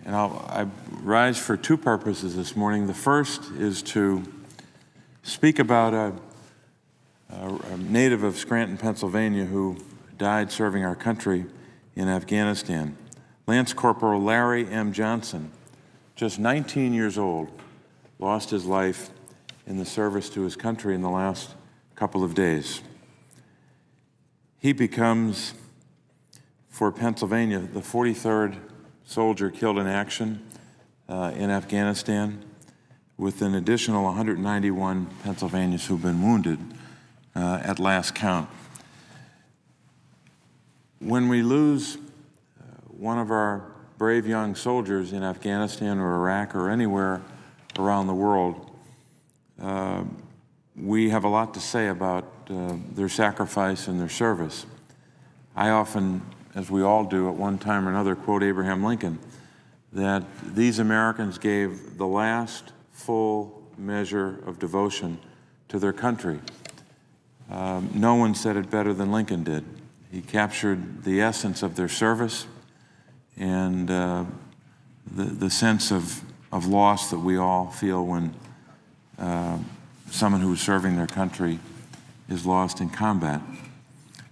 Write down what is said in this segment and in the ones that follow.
And I rise for two purposes this morning. The first is to speak about a native of Scranton, Pennsylvania, who died serving our country in Afghanistan. Lance Corporal Larry M. Johnson, just 19 years old, lost his life in the service to his country in the last couple of days. He becomes, for Pennsylvania, the 43rd soldier killed in action in Afghanistan, with an additional 191 Pennsylvanians who've been wounded at last count. When we lose one of our brave young soldiers in Afghanistan or Iraq or anywhere around the world, we have a lot to say about their sacrifice and their service. I often, as we all do at one time or another, quote Abraham Lincoln, that these Americans gave the last full measure of devotion to their country. No one said it better than Lincoln did. He captured the essence of their service and the sense of loss that we all feel when someone who is serving their country is lost in combat.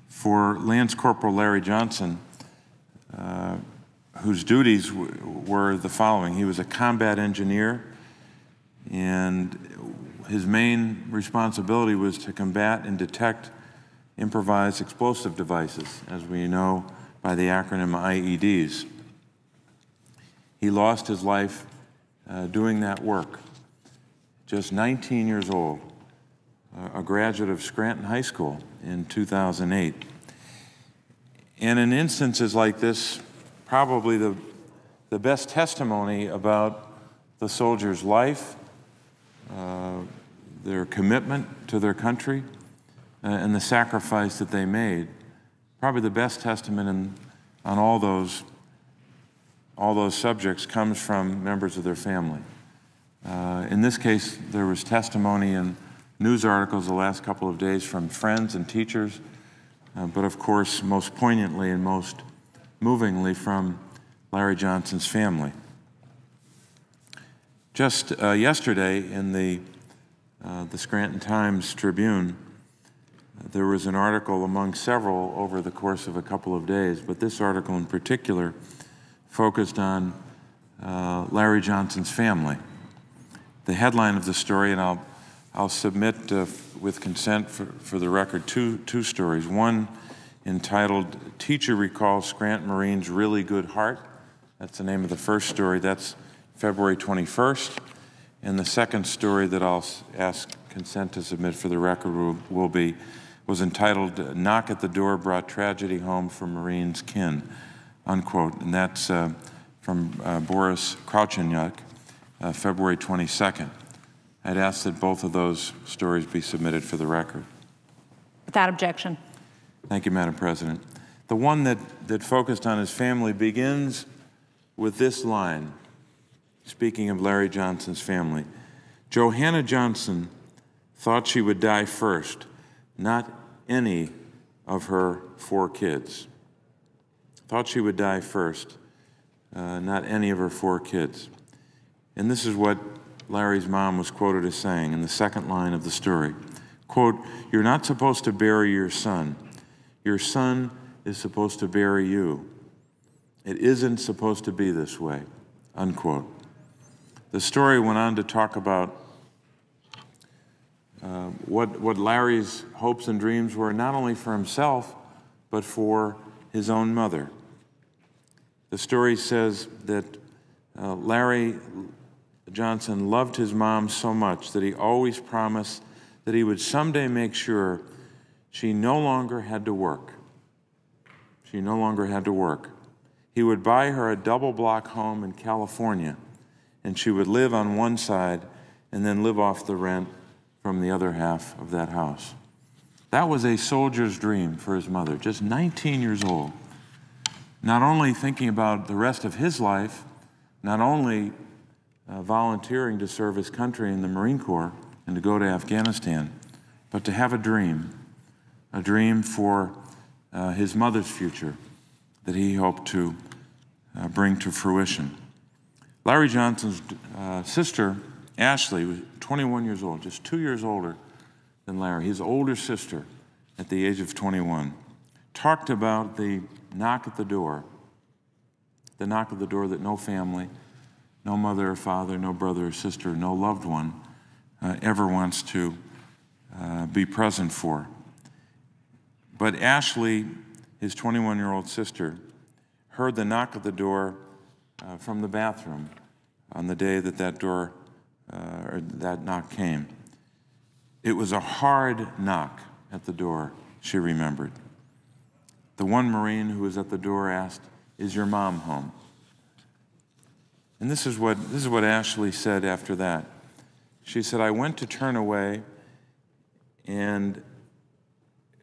For Lance Corporal Larry Johnson, whose duties were the following: he was a combat engineer, and his main responsibility was to combat and detect improvised explosive devices, as we know by the acronym IEDs. He lost his life doing that work, just 19 years old, a graduate of Scranton High School in 2008. And in instances like this, probably the best testimony about the soldier's life, their commitment to their country, and the sacrifice that they made, probably the best testament on all those subjects comes from members of their family. In this case, there was testimony in news articles the last couple of days from friends and teachers, but of course, most poignantly and most movingly from Larry Johnson's family. Just yesterday in the Scranton Times-Tribune, there was an article among several over the course of a couple of days, but this article in particular focused on Larry Johnson's family. The headline of the story, and I'll submit with consent for the record two stories. One entitled, "Teacher Recalls Scranton Marine's Really Good Heart." That's the name of the first story. That's February 21st. And the second story that I'll ask consent to submit for the record was entitled, "Knock at the Door Brought Tragedy Home for Marine's Kin," unquote. And that's from Boris Krauchenyuk, February 22nd. I'd ask that both of those stories be submitted for the record. Without objection. Thank you, Madam President. The one that focused on his family begins with this line, speaking of Larry Johnson's family. "Johanna Johnson thought she would die first, not any of her 4 kids." Thought she would die first, not any of her 4 kids. And this is what Larry's mom was quoted as saying in the second line of the story. Quote, "You're not supposed to bury your son. Your son is supposed to bury you. It isn't supposed to be this way," unquote. The story went on to talk about what Larry's hopes and dreams were, not only for himself, but for his own mother. The story says that Larry Johnson loved his mom so much that he always promised that he would someday make sure she no longer had to work. She no longer had to work. He would buy her a double-block home in California, and she would live on one side and then live off the rent from the other half of that house. That was a soldier's dream for his mother, just 19 years old. Not only thinking about the rest of his life, not only volunteering to serve his country in the Marine Corps and to go to Afghanistan, but to have a dream for his mother's future that he hoped to bring to fruition. Larry Johnson's sister, Ashley, was 21 years old, just 2 years older than Larry. His older sister, at the age of 21, talked about the knock at the door that no family, no mother or father, no brother or sister, no loved one ever wants to be present for. But Ashley, his 21-year-old sister, heard the knock at the door from the bathroom on the day that that knock came. It was a hard knock at the door, she remembered. The one Marine who was at the door asked, "Is your mom home?" And this is what Ashley said after that. She said, "I went to turn away, and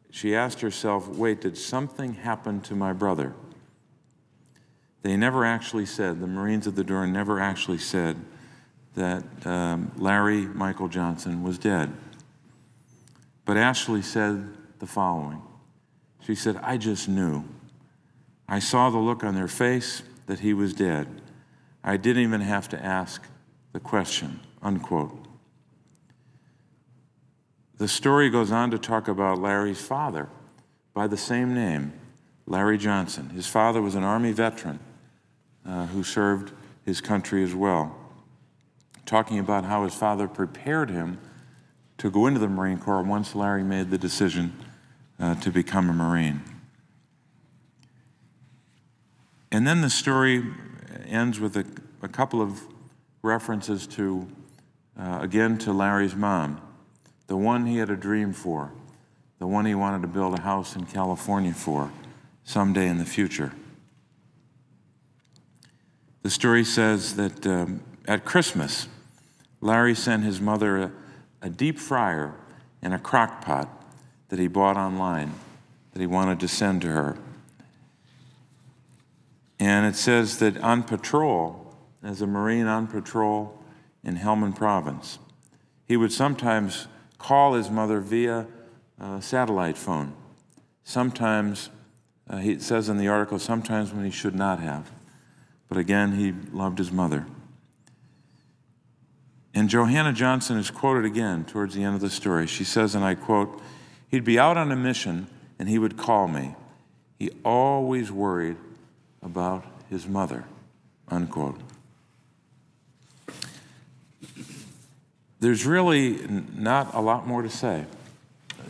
she asked herself, wait, did something happen to my brother?" They never actually said, the Marines at the door never actually said that Larry Michael Johnson was dead. But Ashley said the following. She said, "I just knew. I saw the look on their face that he was dead. I didn't even have to ask the question," unquote. The story goes on to talk about Larry's father by the same name, Larry Johnson. His father was an Army veteran who served his country as well, talking about how his father prepared him to go into the Marine Corps once Larry made the decision to become a Marine. And then the story ends with a couple of references to, again, to Larry's mom, the one he had a dream for, the one he wanted to build a house in California for someday in the future. The story says that at Christmas, Larry sent his mother a deep fryer and a crock pot that he bought online that he wanted to send to her. And it says that on patrol, as a Marine on patrol in Helmand Province, he would sometimes call his mother via satellite phone. Sometimes, it says in the article, sometimes when he should not have. But again, he loved his mother. And Johanna Johnson is quoted again towards the end of the story. She says, and I quote, "He'd be out on a mission and he would call me. He always worried about his mother," unquote. There's really not a lot more to say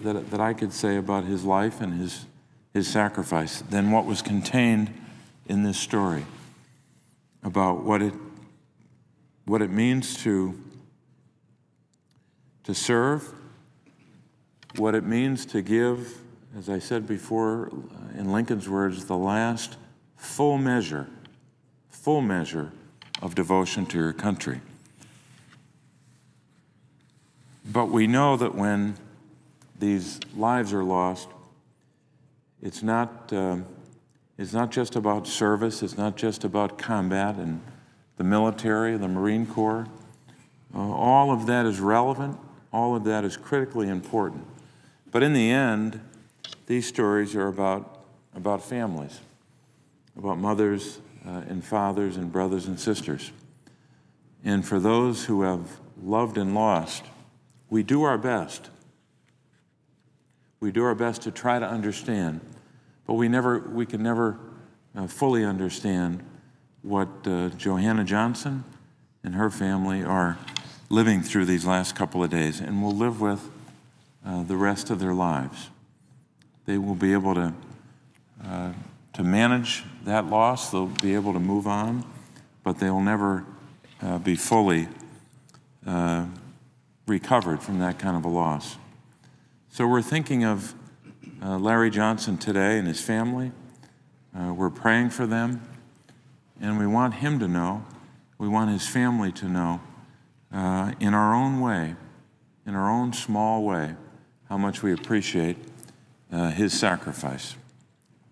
that I could say about his life and his sacrifice than what was contained in this story about what it means to serve, what it means to give, as I said before, in Lincoln's words, the last full measure of devotion to your country. But we know that when these lives are lost, it's not just about service, it's not just about combat and the military, the Marine Corps. All of that is relevant, all of that is critically important. But in the end, these stories are about families, about mothers and fathers and brothers and sisters. And for those who have loved and lost, we do our best. We do our best to try to understand, but we can never fully understand what Johanna Johnson and her family are living through these last couple of days, and will live with the rest of their lives. They will be able to manage that loss. They'll be able to move on, but they will never be fully recovered from that kind of a loss. So we're thinking of Larry Johnson today and his family. We're praying for them, and we want him to know, we want his family to know, in our own way, in our own small way, how much we appreciate his sacrifice.